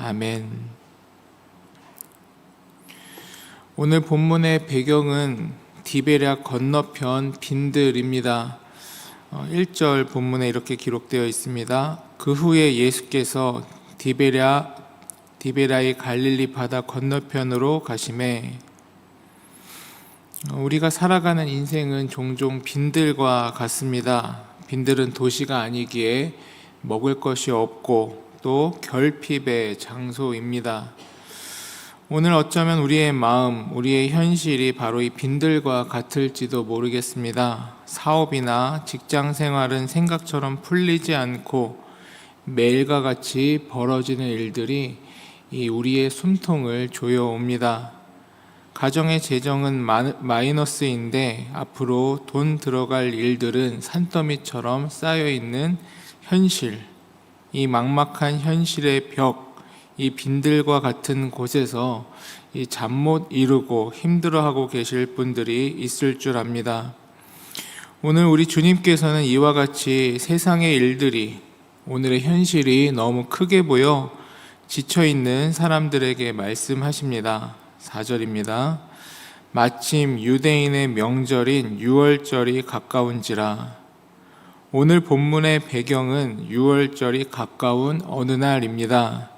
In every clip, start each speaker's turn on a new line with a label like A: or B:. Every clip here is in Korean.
A: 아멘. 오늘 본문의 배경은 디베랴 건너편 빈들입니다. 1절 본문에 이렇게 기록되어 있습니다. 그 후에 예수께서 디베랴의 갈릴리 바다 건너편으로 가시매. 우리가 살아가는 인생은 종종 빈들과 같습니다. 빈들은 도시가 아니기에 먹을 것이 없고 또 결핍의 장소입니다. 오늘 어쩌면 우리의 마음, 우리의 현실이 바로 이 빈들과 같을지도 모르겠습니다. 사업이나 직장 생활은 생각처럼 풀리지 않고 매일과 같이 벌어지는 일들이 우리의 숨통을 조여옵니다. 가정의 재정은 마이너스인데 앞으로 돈 들어갈 일들은 산더미처럼 쌓여있는 현실, 이 막막한 현실의 벽, 이 빈들과 같은 곳에서 잠 못 이루고 힘들어하고 계실 분들이 있을 줄 압니다. 오늘 우리 주님께서는 이와 같이 세상의 일들이, 오늘의 현실이 너무 크게 보여 지쳐있는 사람들에게 말씀하십니다. 4절입니다. 마침 유대인의 명절인 유월절이 가까운지라. 오늘 본문의 배경은 유월절이 가까운 어느 날입니다.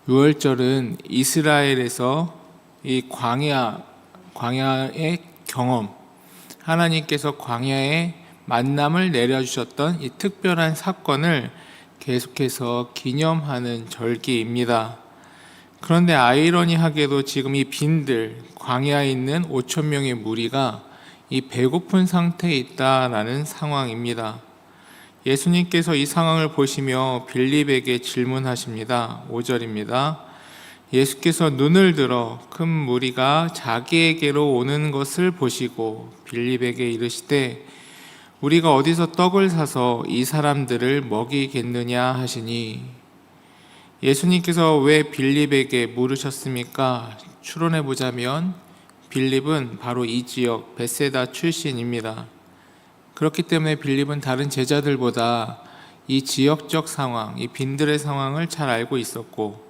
A: 유월절은 이스라엘에서 이 광야의 경험, 하나님께서 광야에 만남을 내려주셨던 이 특별한 사건을 계속해서 기념하는 절기입니다. 그런데 아이러니하게도 지금 이 빈들, 광야에 있는 5천 명의 무리가 이 배고픈 상태에 있다라는 상황입니다. 예수님께서 이 상황을 보시며 빌립에게 질문하십니다. 5절입니다. 예수께서 눈을 들어 큰 무리가 자기에게로 오는 것을 보시고 빌립에게 이르시되 우리가 어디서 떡을 사서 이 사람들을 먹이겠느냐 하시니. 예수님께서 왜 빌립에게 물으셨습니까? 추론해 보자면 빌립은 바로 이 지역 벳세다 출신입니다. 그렇기 때문에 빌립은 다른 제자들보다 이 지역적 상황, 이 빈들의 상황을 잘 알고 있었고,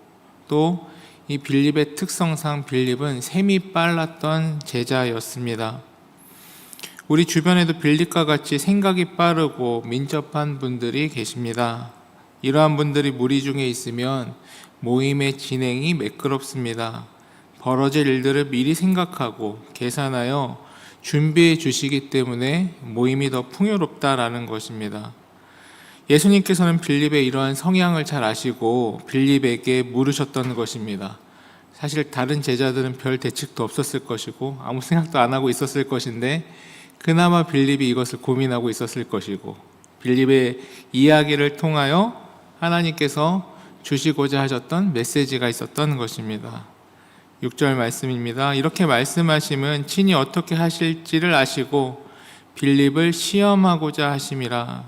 A: 또 이 빌립의 특성상 빌립은 셈이 빨랐던 제자였습니다. 우리 주변에도 빌립과 같이 생각이 빠르고 민첩한 분들이 계십니다. 이러한 분들이 무리 중에 있으면 모임의 진행이 매끄럽습니다. 벌어질 일들을 미리 생각하고 계산하여 준비해 주시기 때문에 모임이 더 풍요롭다라는 것입니다. 예수님께서는 빌립의 이러한 성향을 잘 아시고 빌립에게 물으셨던 것입니다. 사실 다른 제자들은 별 대책도 없었을 것이고 아무 생각도 안 하고 있었을 것인데 그나마 빌립이 이것을 고민하고 있었을 것이고, 빌립의 이야기를 통하여 하나님께서 주시고자 하셨던 메시지가 있었던 것입니다. 6절 말씀입니다. 이렇게 말씀하심은 친히 어떻게 하실지를 아시고 빌립을 시험하고자 하심이라.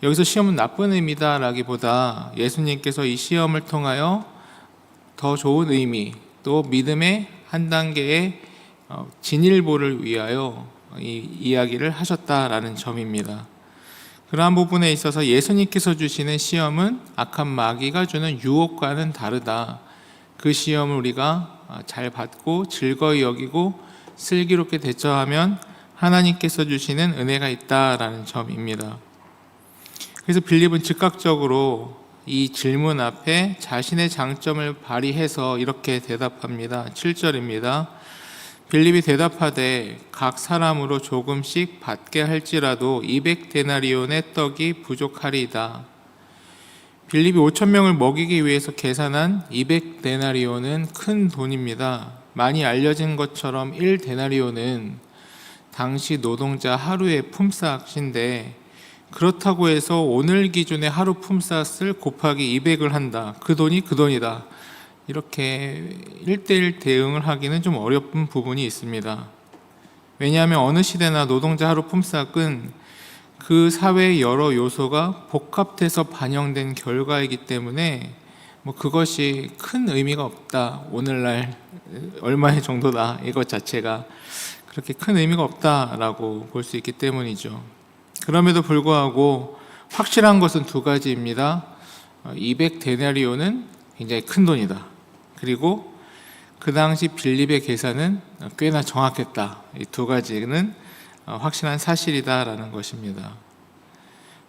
A: 여기서 시험은 나쁜 의미다 라기보다 예수님께서 이 시험을 통하여 더 좋은 의미, 또 믿음의 한 단계의 진일보를 위하여 이 이야기를 하셨다라는 점입니다. 그러한 부분에 있어서 예수님께서 주시는 시험은 악한 마귀가 주는 유혹과는 다르다. 그 시험을 우리가 잘 받고 즐거이 여기고 슬기롭게 대처하면 하나님께서 주시는 은혜가 있다라는 점입니다. 그래서 빌립은 즉각적으로 이 질문 앞에 자신의 장점을 발휘해서 이렇게 대답합니다. 7절입니다. 빌립이 대답하되 각 사람으로 조금씩 받게 할지라도 200데나리온의 떡이 부족하리이다. 빌립이 5천 명을 먹이기 위해서 계산한 200데나리온은 큰 돈입니다. 많이 알려진 것처럼 1데나리온은 당시 노동자 하루의 품삯인데, 그렇다고 해서 오늘 기준의 하루 품삯을 곱하기 200을 한다. 그 돈이 그 돈이다. 이렇게 1:1 대응을 하기는 좀 어려운 부분이 있습니다. 왜냐하면 어느 시대나 노동자 하루 품삯은 그 사회의 여러 요소가 복합돼서 반영된 결과이기 때문에 그것이 큰 의미가 없다. 오늘날 얼마의 정도다. 이것 자체가 그렇게 큰 의미가 없다라고 볼 수 있기 때문이죠. 그럼에도 불구하고 확실한 것은 두 가지입니다. 200데나리온은 굉장히 큰 돈이다. 그리고 그 당시 빌립의 계산은 꽤나 정확했다. 이 두 가지는 확실한 사실이다라는 것입니다.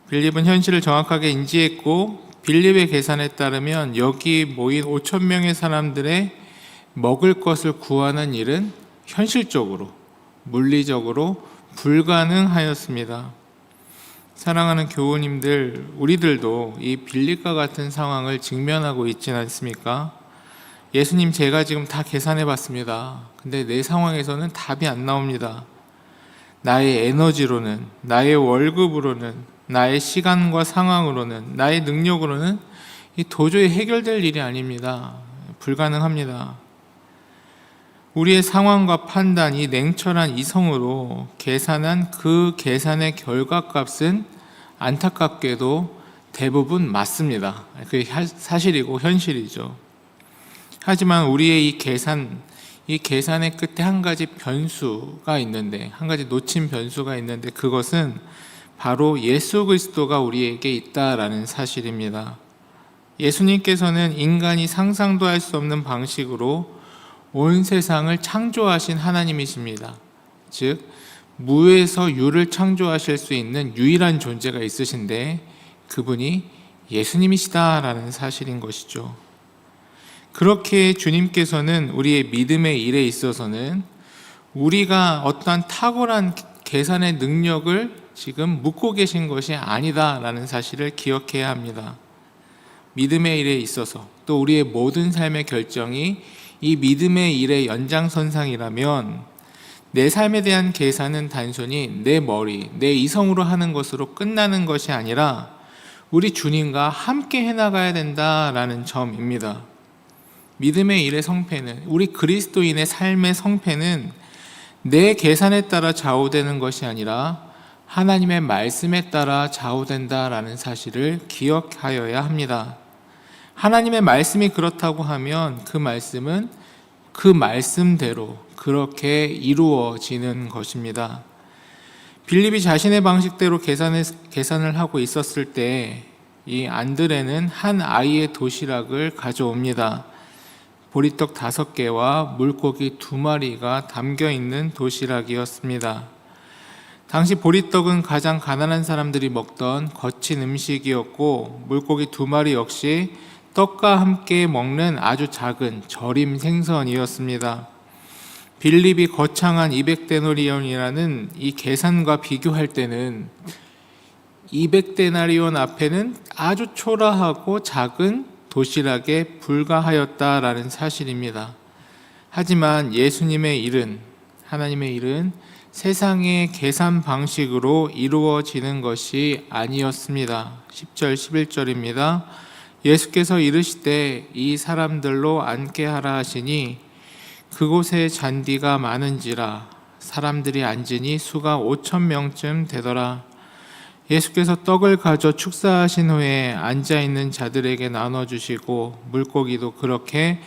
A: 빌립은 현실을 정확하게 인지했고 빌립의 계산에 따르면 여기 모인 5천 명의 사람들의 먹을 것을 구하는 일은 현실적으로, 물리적으로 불가능하였습니다. 사랑하는 교우님들, 우리들도 이 빌립과 같은 상황을 직면하고 있지는 않습니까? 예수님, 제가 지금 다 계산해 봤습니다. 근데 내 상황에서는 답이 안 나옵니다. 나의 에너지로는, 나의 월급으로는, 나의 시간과 상황으로는, 나의 능력으로는 이 도저히 해결될 일이 아닙니다. 불가능합니다. 우리의 상황과 판단, 이 냉철한 이성으로 계산한 그 계산의 결과값은 안타깝게도 대부분 맞습니다. 그게 사실이고 현실이죠. 하지만 우리의 이 계산의 끝에 한 가지 변수가 있는데, 한 가지 놓친 변수가 있는데, 그것은 바로 예수 그리스도가 우리에게 있다라는 사실입니다. 예수님께서는 인간이 상상도 할 수 없는 방식으로 온 세상을 창조하신 하나님이십니다. 즉, 무에서 유를 창조하실 수 있는 유일한 존재가 있으신데 그분이 예수님이시다라는 사실인 것이죠. 그렇게 주님께서는 우리의 믿음의 일에 있어서는 우리가 어떠한 탁월한 계산의 능력을 지금 묻고 계신 것이 아니다라는 사실을 기억해야 합니다. 믿음의 일에 있어서 또 우리의 모든 삶의 결정이 이 믿음의 일의 연장선상이라면 내 삶에 대한 계산은 단순히 내 머리, 내 이성으로 하는 것으로 끝나는 것이 아니라 우리 주님과 함께 해나가야 된다라는 점입니다. 믿음의 일의 성패는, 우리 그리스도인의 삶의 성패는 내 계산에 따라 좌우되는 것이 아니라 하나님의 말씀에 따라 좌우된다라는 사실을 기억하여야 합니다. 하나님의 말씀이 그렇다고 하면 그 말씀은 그 말씀대로 그렇게 이루어지는 것입니다. 빌립이 자신의 방식대로 계산을 하고 있었을 때 이 안드레는 한 아이의 도시락을 가져옵니다. 보리떡 5개와 물고기 2마리가 담겨있는 도시락이었습니다. 당시 보리떡은 가장 가난한 사람들이 먹던 거친 음식이었고 물고기 2마리 역시 떡과 함께 먹는 아주 작은 절임 생선이었습니다. 빌립이 거창한 200데나리온이라는 이 계산과 비교할 때는 200데나리온 앞에는 아주 초라하고 작은 도시락에 불과하였다라는 사실입니다. 하지만 예수님의 일은, 하나님의 일은 세상의 계산 방식으로 이루어지는 것이 아니었습니다. 10절 11절입니다. 예수께서 이르시되 이 사람들로 앉게 하라 하시니 그곳에 잔디가 많은지라 사람들이 앉으니 수가 5천 명쯤 되더라. 예수께서 떡을 가져 축사하신 후에 앉아있는 자들에게 나눠주시고 물고기도 그렇게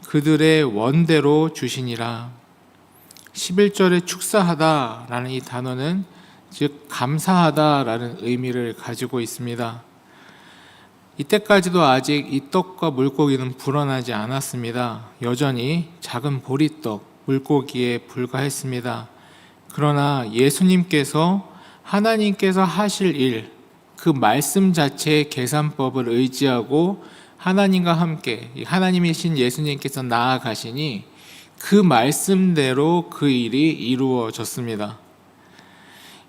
A: 그들의 원대로 주시니라. 11절에 축사하다라는 이 단어는 즉 감사하다라는 의미를 가지고 있습니다. 이때까지도 아직 이 떡과 물고기는 불어나지 않았습니다. 여전히 작은 보리떡, 물고기에 불과했습니다. 그러나 예수님께서 하나님께서 하실 일, 그 말씀 자체의 계산법을 의지하고 하나님과 함께 하나님이신 예수님께서 나아가시니 그 말씀대로 그 일이 이루어졌습니다.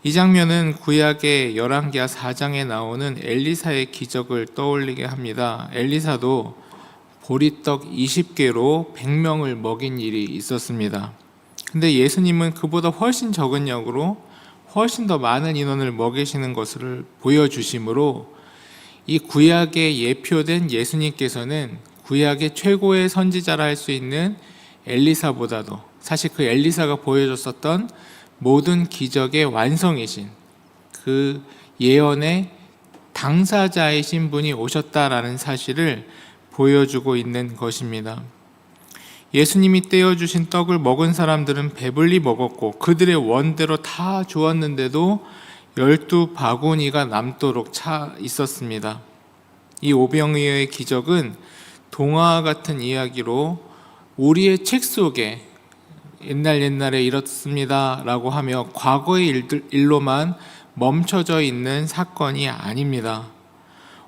A: 이 장면은 구약의 열왕기하 4장에 나오는 엘리사의 기적을 떠올리게 합니다. 엘리사도 보리떡 20개로 100명을 먹인 일이 있었습니다. 근데 예수님은 그보다 훨씬 적은 역으로 훨씬 더 많은 인원을 먹이시는 것을 보여주심으로 이 구약에 예표된 예수님께서는 구약의 최고의 선지자라 할 수 있는 엘리사보다도 사실 그 엘리사가 보여줬었던 모든 기적의 완성이신 그 예언의 당사자이신 분이 오셨다라는 사실을 보여주고 있는 것입니다. 예수님이 떼어주신 떡을 먹은 사람들은 배불리 먹었고 그들의 원대로 다 주었는데도 12바구니가 남도록 차 있었습니다. 이 오병이어의 기적은 동화 같은 이야기로 우리의 책 속에 옛날에 이렇습니다 라고 하며 과거의 일로만 멈춰져 있는 사건이 아닙니다.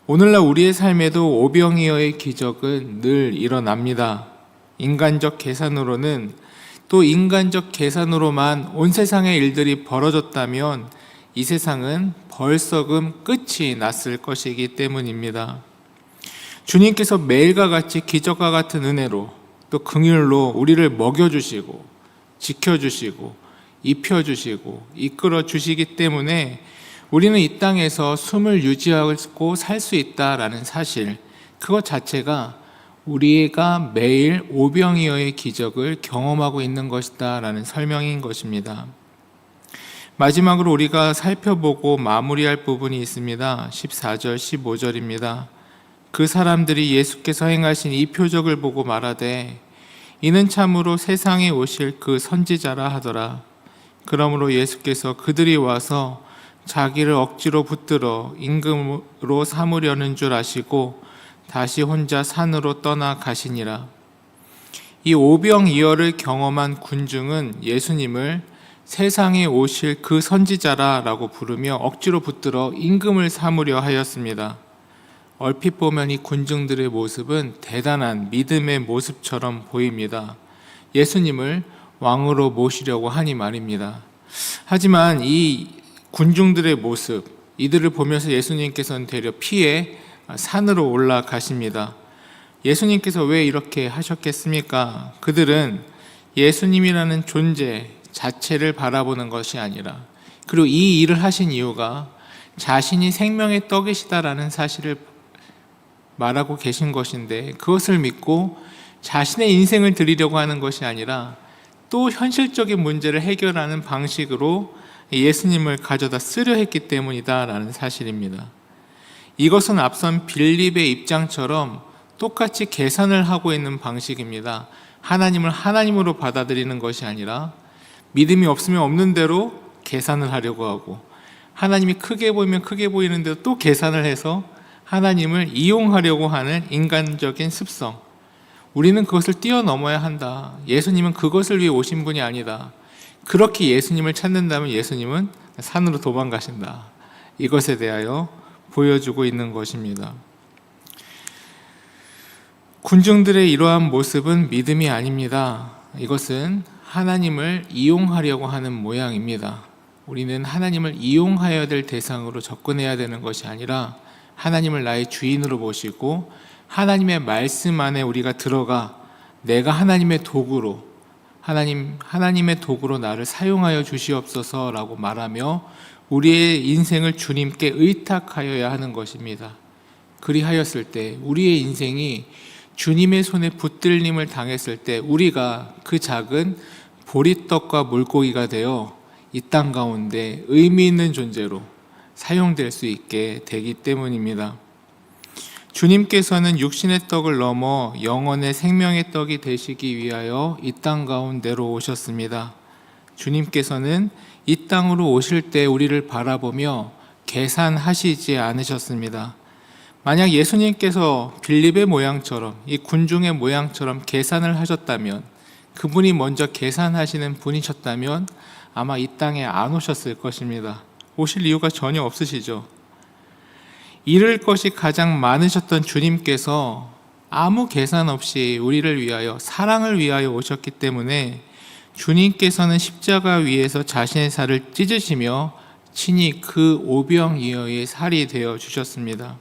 A: 오늘날 우리의 삶에도 오병이어의 기적은 늘 일어납니다. 인간적 계산으로는, 또 인간적 계산으로만 온 세상의 일들이 벌어졌다면 이 세상은 벌써금 끝이 났을 것이기 때문입니다. 주님께서 매일과 같이 기적과 같은 은혜로, 또 긍휼로 우리를 먹여주시고 지켜주시고 입혀주시고 이끌어주시기 때문에 우리는 이 땅에서 숨을 유지하고 살 수 있다라는 사실, 그것 자체가 우리가 매일 오병이어의 기적을 경험하고 있는 것이다 라는 설명인 것입니다. 마지막으로 우리가 살펴보고 마무리할 부분이 있습니다. 14절 15절입니다. 그 사람들이 예수께서 행하신 이 표적을 보고 말하되 이는 참으로 세상에 오실 그 선지자라 하더라. 그러므로 예수께서 그들이 와서 자기를 억지로 붙들어 임금으로 삼으려는 줄 아시고 다시 혼자 산으로 떠나 가시니라. 이 오병이어를 경험한 군중은 예수님을 세상에 오실 그 선지자라고 부르며 억지로 붙들어 임금을 삼으려 하였습니다. 얼핏 보면 이 군중들의 모습은 대단한 믿음의 모습처럼 보입니다. 예수님을 왕으로 모시려고 하니 말입니다. 하지만 이 군중들의 모습, 이들을 보면서 예수님께서는 되려 피해 산으로 올라가십니다. 예수님께서 왜 이렇게 하셨겠습니까? 그들은 예수님이라는 존재 자체를 바라보는 것이 아니라, 그리고 이 일을 하신 이유가 자신이 생명의 떡이시다라는 사실을 말하고 계신 것인데, 그것을 믿고 자신의 인생을 드리려고 하는 것이 아니라 또 현실적인 문제를 해결하는 방식으로 예수님을 가져다 쓰려 했기 때문이다 라는 사실입니다. 이것은 앞선 빌립의 입장처럼 똑같이 계산을 하고 있는 방식입니다. 하나님을 하나님으로 받아들이는 것이 아니라 믿음이 없으면 없는 대로 계산을 하려고 하고, 하나님이 크게 보이면 크게 보이는 대로 또 계산을 해서 하나님을 이용하려고 하는 인간적인 습성, 우리는 그것을 뛰어넘어야 한다. 예수님은 그것을 위해 오신 분이 아니다. 그렇게 예수님을 찾는다면 예수님은 산으로 도망가신다. 이것에 대하여 보여주고 있는 것입니다. 군중들의 이러한 모습은 믿음이 아닙니다. 이것은 하나님을 이용하려고 하는 모양입니다. 우리는 하나님을 이용하여야 될 대상으로 접근해야 되는 것이 아니라 하나님을 나의 주인으로 모시고 하나님의 말씀 안에 우리가 들어가 내가 하나님의 도구로, 하나님의 도구로 나를 사용하여 주시옵소서라고 말하며 우리의 인생을 주님께 의탁하여야 하는 것입니다. 그리하였을 때 우리의 인생이 주님의 손에 붙들림을 당했을 때 우리가 그 작은 보리떡과 물고기가 되어 이 땅 가운데 의미 있는 존재로 사용될 수 있게 되기 때문입니다. 주님께서는 육신의 떡을 넘어 영혼의 생명의 떡이 되시기 위하여 이 땅 가운데로 오셨습니다. 주님께서는 이 땅으로 오실 때 우리를 바라보며 계산하시지 않으셨습니다. 만약 예수님께서 빌립의 모양처럼, 이 군중의 모양처럼 계산을 하셨다면, 그분이 먼저 계산하시는 분이셨다면 아마 이 땅에 안 오셨을 것입니다. 오실 이유가 전혀 없으시죠. 잃을 것이 가장 많으셨던 주님께서 아무 계산 없이 우리를 위하여, 사랑을 위하여 오셨기 때문에 주님께서는 십자가 위에서 자신의 살을 찢으시며 친히 그 오병이어의 살이 되어 주셨습니다.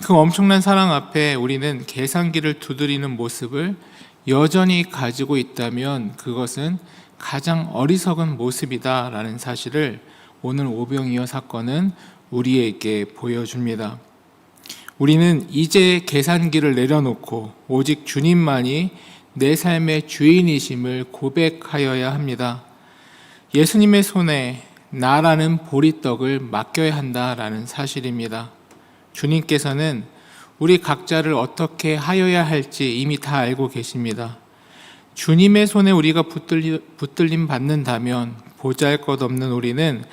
A: 그 엄청난 사랑 앞에 우리는 계산기를 두드리는 모습을 여전히 가지고 있다면 그것은 가장 어리석은 모습이다 라는 사실을 오늘 오병이어 사건은 우리에게 보여줍니다. 우리는 이제 계산기를 내려놓고 오직 주님만이 내 삶의 주인이심을 고백하여야 합니다. 예수님의 손에 나라는 보리떡을 맡겨야 한다라는 사실입니다. 주님께서는 우리 각자를 어떻게 하여야 할지 이미 다 알고 계십니다. 주님의 손에 우리가 붙들림 받는다면 보잘것없는 우리는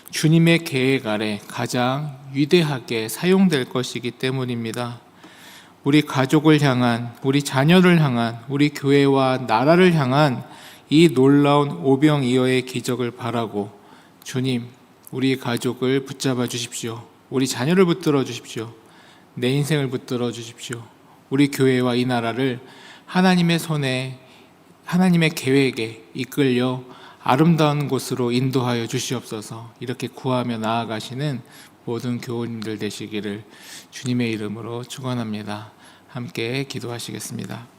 A: 주님의 계획 아래 가장 위대하게 사용될 것이기 때문입니다. 우리 가족을 향한, 우리 자녀를 향한, 우리 교회와 나라를 향한 이 놀라운 오병이어의 기적을 바라고, 주님, 우리 가족을 붙잡아 주십시오. 우리 자녀를 붙들어 주십시오. 내 인생을 붙들어 주십시오. 우리 교회와 이 나라를 하나님의 손에, 하나님의 계획에 이끌려 아름다운 곳으로 인도하여 주시옵소서. 이렇게 구하며 나아가시는 모든 교우님들 되시기를 주님의 이름으로 축원합니다. 함께 기도하시겠습니다.